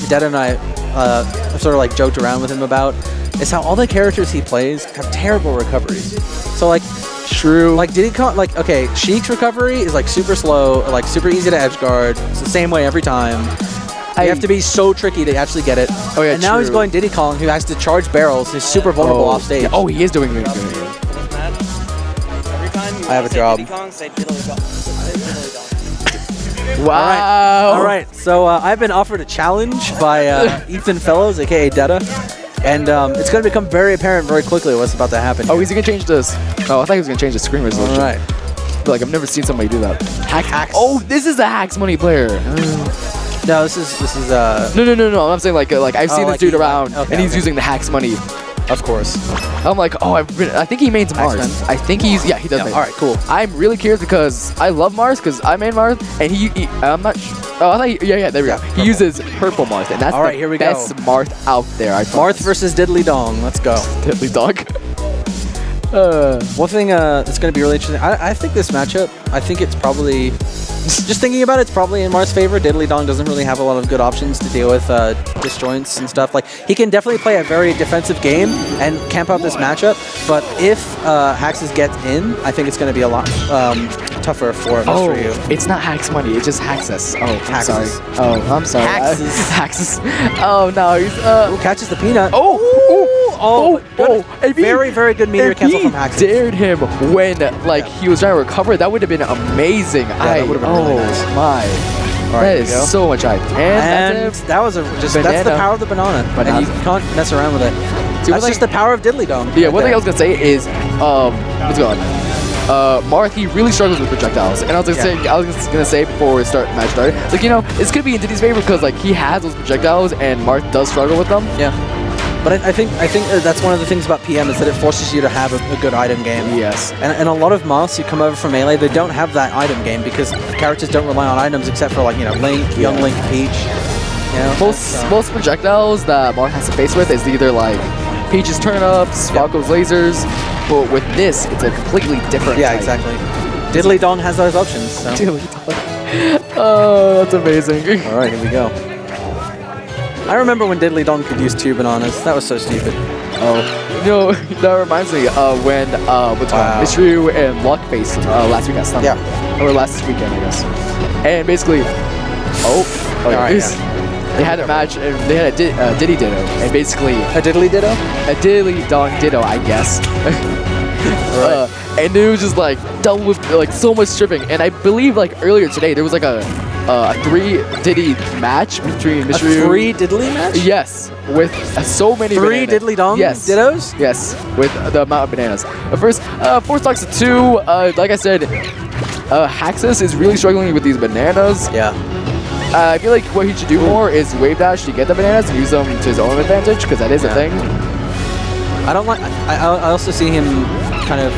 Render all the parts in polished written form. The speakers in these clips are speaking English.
Dad and I have sort of like joked around with him about is how all the characters he plays have terrible recoveries. So like, true. Like Diddy Kong, like okay, Sheik's recovery is like super slow, like super easy to edge guard. It's the same way every time. You have to be so tricky to actually get it. Oh yeah, and now he's going Diddy Kong, who has to charge barrels. He's super vulnerable off stage. Yeah. Oh, he is doing it. I have a job. Wow. All right. So I've been offered a challenge by Ethan Fellows, aka Detta, and it's going to become very apparent very quickly what's about to happen. Oh, he's going to change this. Oh, I thought he was going to change the screen resolution. All right. But, like I've never seen somebody do that. Hax. Oh, this is a Hax Money player. No, this is No. I'm saying like I've seen this dude around, okay, and he's using the Hax Money. Of course. I'm like, oh, I think he mains Marth. I think he's, yeah, he does main. All right, cool. I'm really curious because I love Marth because I main Marth, and I'm not sure. Oh, I thought yeah, there we go. He uses purple Marth, and that's the best Marth out there. Marth versus Diddly Dong. Let's go. Diddly Dong. One thing that's going to be really interesting, I think this matchup, I think it's probably, just thinking about it, it's probably in Marth's favor. Diddly Dong doesn't really have a lot of good options to deal with disjoints and stuff. Like, he can definitely play a very defensive game and camp out this matchup, but if Haxses gets in, I think it's going to be a lot tougher for Mystryu. Oh, it's not Hax Money, it's just Haxses. Oh, I'm sorry. Oh, I'm sorry. Haxses. Oh, no, he's, Ooh, catches the peanut. Very, very good meteor cancel from Haxses. Dared him when he was trying to recover. That would have been amazing. Yeah, that would have been really nice. My. That is so much hype. And that was that's the power of the banana. And you can't mess around with it. That's just the power of Diddly Dong. Yeah, one thing I was gonna say is what's going on? Marth, he really struggles with projectiles, and I was gonna say before we start match started, like, you know, it's gonna be in Diddy's favor because like he has those projectiles and Marth does struggle with them. Yeah. But I think that's one of the things about PM is that it forces you to have a good item game. Yes. And a lot of Marths who come over from Melee, they don't have that item game because characters don't rely on items except for like, you know, Link, Young Link, Peach. You know, most projectiles that Marth has to face with is either like Peach's turn-ups, Falco's lasers, but with this, it's a completely different type. Exactly. Diddly Dong has those options. So. Diddly Dong. Oh, that's amazing. All right, here we go. I remember when Diddly Dong could use 2 bananas. That was so stupid. Oh, you know, that reminds me when Mystryu and Luck faced last week at Stunner. Yeah. Or last weekend, I guess. And basically, they had a match, and they had a Diddy Ditto, and basically a Diddly Ditto, a Diddly Dong Ditto, I guess. And it was just like double with like so much stripping. And I believe like earlier today there was like a 3 Diddy match between Mystryu. A 3 Diddly match? Yes, with so many 3 Diddly Dong Dittos? Yes, with the amount of bananas. But first, 4 stocks to 2. Like I said, Haxses is really struggling with these bananas. Yeah. I feel like what he should do more is wave dash to get the bananas and use them to his own advantage, because that is a thing. I don't like. I also see him kind of.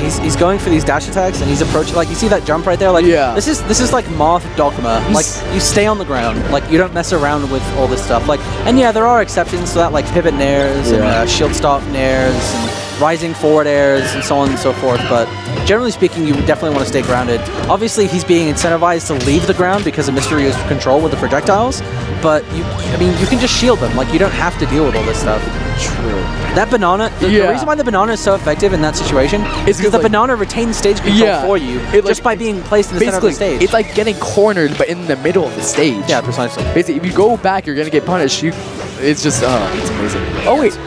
He's going for these dash attacks and he's approaching. Like, you see that jump right there. Like, this is like Marth Dogma. Like, you stay on the ground. Like, you don't mess around with all this stuff. Like, and yeah, there are exceptions to that, like pivot nairs and shield stop nairs and rising forward airs and so on and so forth. But generally speaking, you definitely want to stay grounded. Obviously, he's being incentivized to leave the ground because of Mystryu's control with the projectiles. But I mean, you can just shield them. Like, you don't have to deal with all this stuff. True. That banana, the reason why the banana is so effective in that situation is because the banana retains stage control for you just by being placed in the center of the stage. It's like getting cornered, but in the middle of the stage. Yeah, precisely. Basically, if you go back, you're going to get punished. It's just, it's amazing. Oh, wait.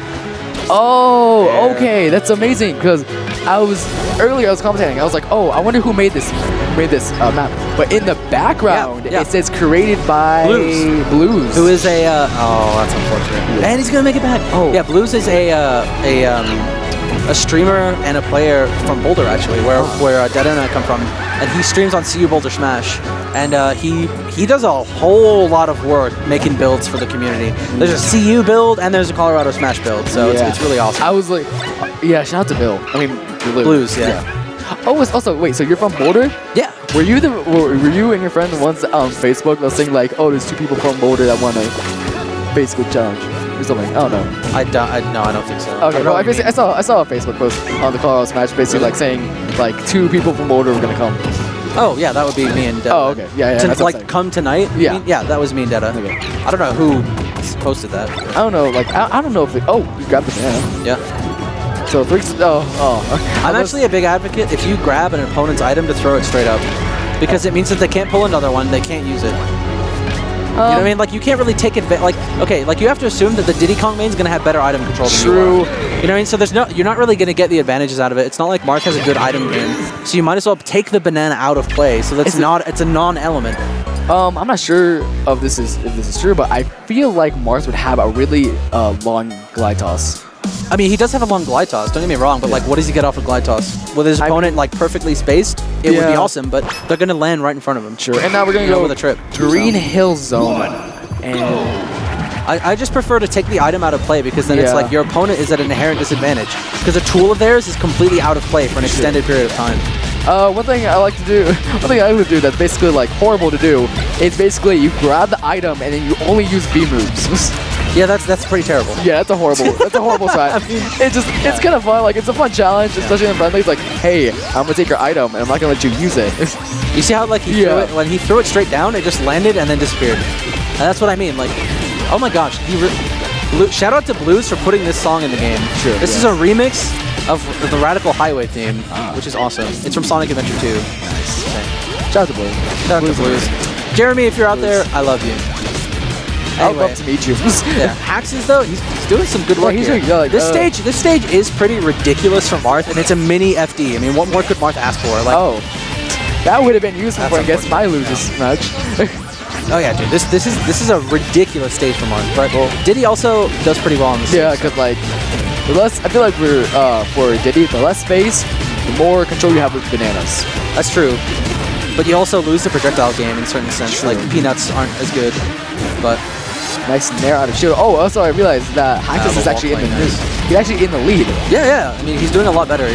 Oh, okay. That's amazing, because earlier I was commentating. I was like, oh, I wonder who made this map. But in the background, it says created by Blues. Who is a oh, that's unfortunate. And he's gonna make it back. Oh, yeah, Blues is a streamer and a player from Boulder, actually, where Dad and I come from, and he streams on CU Boulder Smash, and he does a whole lot of work making builds for the community. There's a CU build and there's a Colorado Smash build, so it's really awesome. I was like, yeah, shout out to Bill. I mean, Blues, Oh, also, wait, so you're from Boulder? Yeah. Were you and your friend the ones on Facebook that was saying like, oh, there's 2 people from Boulder that want to basically challenge or something? I don't know. I don't think so. Okay, no, I saw a Facebook post on the Colorado Smash basically like saying like 2 people from Boulder were gonna come. Oh yeah, that would be me and Detta. Oh okay, yeah. Like come tonight? Yeah, yeah, that was me and Detta. Okay. I don't know who posted that. I don't know, like, I don't know if it... Oh, you grabbed the banana. Yeah. So, I'm actually a big advocate if you grab an opponent's item to throw it straight up. Because it means that they can't pull another one, they can't use it. You know what I mean? Like, you can't really take advantage. Like, okay, like, you have to assume that the Diddy Kong main's going to have better item control than you are. You know what I mean? So you're not really going to get the advantages out of it. It's not like Marth has a good item game. So you might as well take the banana out of play. So it's a non-element. I'm not sure if this is true, but I feel like Marth would have a really long glide toss. I mean, he does have a long glide toss, don't get me wrong, but like, what does he get off a glide toss? With his opponent like perfectly spaced, it would be awesome, but they're going to land right in front of him. Sure, and now we're going to go with a trip. Green Hill Zone. And I just prefer to take the item out of play because then it's like your opponent is at an inherent disadvantage. Because a tool of theirs is completely out of play for an extended period of time. One thing I like to do, that's basically like horrible to do, is basically you grab the item and then you only use B moves. Yeah, that's pretty terrible. Yeah, that's a horrible side. I mean, it's kind of fun. Like, it's a fun challenge, especially in friendly. It's like, hey, I'm gonna take your item and I'm not gonna let you use it. You see how like he threw it, when he threw it straight down, it just landed and then disappeared. And that's what I mean. Like, oh my gosh, shout out to Blues for putting this song in the game. Sure. This is a remix of the Radical Highway theme, which is awesome. It's from Sonic Adventure 2. Nice. Okay. Shout out to Blues. Shout out to Blues. Jeremy, if you're out there, I love you. Anyway. I would love to meet you. Yeah. Haxses though, he's doing some good work here. Like, this stage is pretty ridiculous for Marth, and it's a mini FD. I mean, what more could Marth ask for? Like, that would have been useful for against my losers match. Oh yeah, dude, this is a ridiculous stage for Marth. But Diddy also does pretty well on this. Yeah, because like the less, I feel like for Diddy, the less space, the more control you have with bananas. That's true. But you also lose the projectile game in a certain sense. Like peanuts aren't as good, but. Nice nair out of shield. Oh, also I realized that Haxses is actually he's actually in the lead. Yeah. I mean, he's doing a lot better.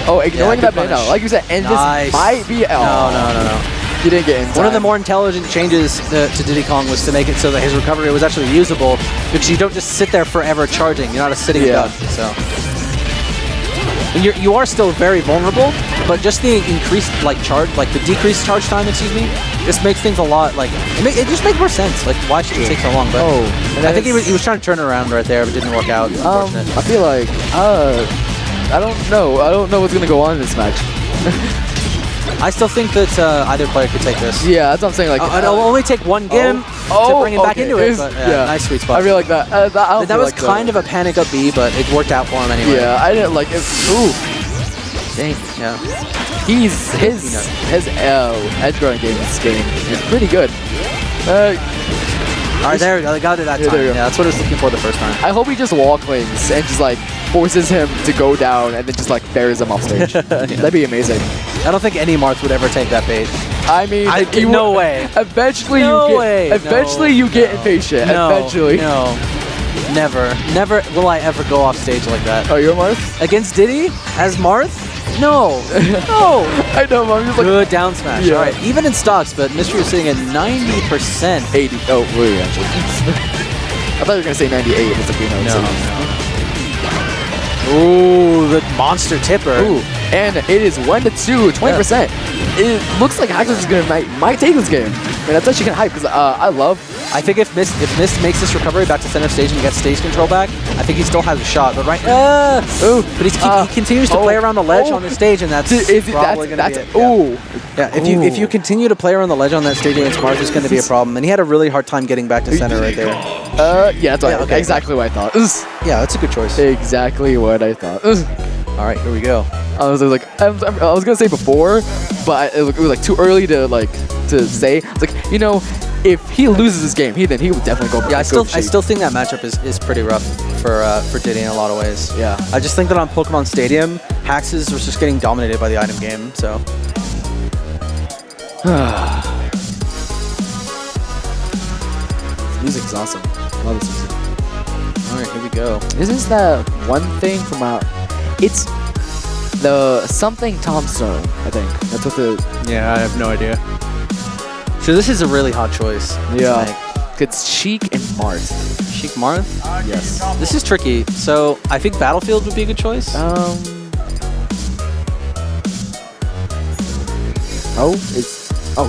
Oh, ignoring that banana, like you said, and this might be No. He didn't get inside. One of the more intelligent changes to Diddy Kong was to make it so that his recovery was actually usable, because you don't just sit there forever charging. You're not a sitting duck. So you are still very vulnerable, but just the increased the decreased charge time, just makes things a lot it just makes more sense. Like, why should it take so long? But I think he was trying to turn it around right there, but didn't work out. Unfortunate. I feel like I don't know what's gonna go on in this match. I still think that either player could take this. Yeah, that's what I'm saying. Like, it'll only take one game to bring him back into it. But, nice sweet spot. I really like that. That was kind of a panic up B, but it worked out for him anyway. Yeah, I didn't like it. Ooh, dang. Yeah. His edge guarding game in this game is pretty good. All right, there we go. They got it that time. Yeah, that's what I was looking for the first time. I hope he just wall clings and just like forces him to go down and then just like buries him off stage. That'd be amazing. I don't think any Marth would ever take that bait. I mean, no way. Eventually, you get impatient. No, eventually. No. Never will I ever go off stage like that. Oh, you're Marth? Against Diddy as Marth? No. No. I know, I'm just like... Good down smash. Yeah. All right, even in stocks, but Mystryu is sitting at 90%. 80. Oh, really, actually. I thought you were going to say 98. It's like, Ooh, the monster tipper. Ooh, and it is 1-2, 20%. Yeah. It looks like Haxses is gonna might take this game. And that's actually kind of hype because I think if Myst makes this recovery back to center stage and gets stage control back, I think he still has a shot. But he continues to play around the ledge on the stage, and that's probably going to be if you continue to play around the ledge on that stage against Marth, it's going to be a problem. And he had a really hard time getting back to center right there. Yeah, that's exactly what I thought. Yeah, that's a good choice. Exactly what I thought. All right, here we go. I was gonna say before, but it was like too early to say. It's like, you know, if he loses this game, then he would definitely go. Yeah, I still think that matchup is pretty rough for Diddy in a lot of ways. Yeah, I just think that on Pokemon Stadium, Haxses was just getting dominated by the item game. So. This music's awesome. Love this music. All right, here we go. This is the one thing from it's the something Tombstone, I think. That's what the... Yeah, I have no idea. So this is a really hot choice. Yeah. It's Sheik and Marth. Sheik Marth? Yes. This is tricky. So I think Battlefield would be a good choice.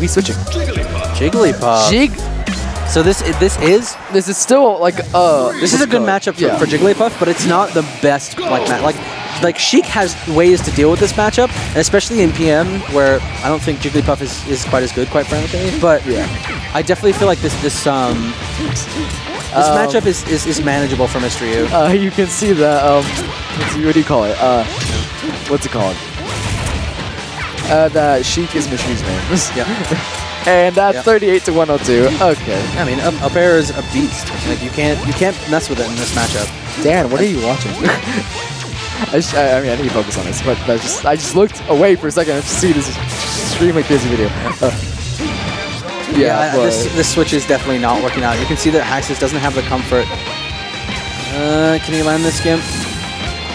He's switching. Jigglypuff. So this is still like this is a good matchup for Jigglypuff, but it's not the best like Sheik has ways to deal with this matchup, and especially in PM where I don't think Jigglypuff is quite as good, quite frankly. But I definitely feel like this matchup is manageable for Mystryu. You can see that. Let's see, what do you call it? What's it called? That Sheik is Mystryu's name. Yeah. And that's 38 to 102. Okay. I mean, up air is a beast. Like you can't mess with it in this matchup. Dan, what are you watching? I mean, I need to focus on this, but I just looked away for a second and just see this extremely crazy video. This switch is definitely not working out. You can see that Haxses doesn't have the comfort. Can he land this Gimp?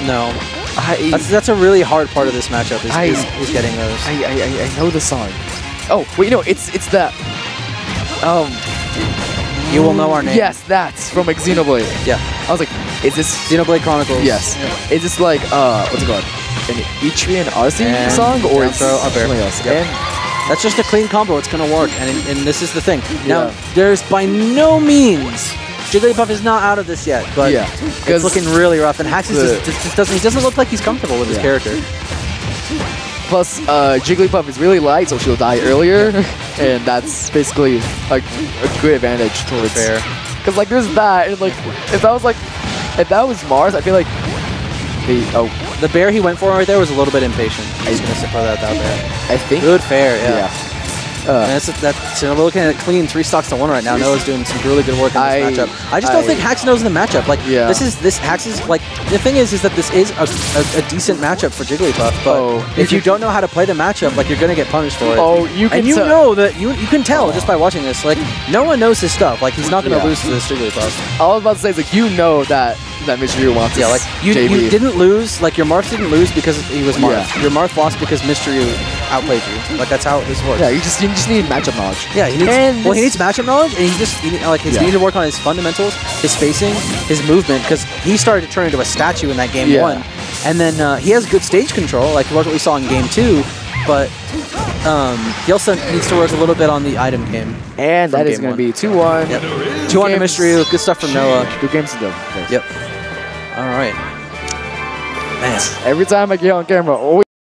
No. That's a really hard part of this matchup is getting those. I know the song. Oh, wait, no, it's that. You will know our name. Yes, that's from like Xenoblade. Yeah. I was like, is this Xenoblade Chronicles? Yes. Yeah. Is this like what's it called? An Etrian Arcee song or is something else? Yep. That's just a clean combo. It's gonna work, and this is the thing. Now, there's by no means Jigglypuff is not out of this yet, but it's looking really rough. And Haxses just doesn't look like he's comfortable with his character. Plus, Jigglypuff is really light, so she'll die earlier, and that's basically a good advantage towards fair. Because like there's that, and like if that was Marth, I feel like the bear he went for right there was a little bit impatient. He's gonna throw that out there. I think good fair, yeah. We're looking at a clean 3 stocks to 1 right now. Noah's doing some really good work in this matchup. I just don't think Haxses knows the matchup. Like this Haxses, like the thing is that this is a decent matchup for Jigglypuff. But if you don't know how to play the matchup, like you're gonna get punished for it. Oh, you can know that you can tell just by watching this. Like no one knows his stuff. Like he's not gonna lose to this Jigglypuff. All I was about to say is like you know that Mystryu wants like you didn't lose. Like your Marth didn't lose because he was Marth. Your Marth lost because Mystryu outplayed you. Like that's how this works. Yeah, you just need matchup knowledge. Yeah, he needs matchup knowledge, and he needs to work on his fundamentals, his spacing, his movement, because he started to turn into a statue in that game 1. And then he has good stage control, like what we saw in game 2, but he also needs to work a little bit on the item game. And that is going to be 2-1. Yep. 2-1 to Mystryu. Good stuff from Noah. 2 games to go. Yep. All right. Man. Every time I get on camera, always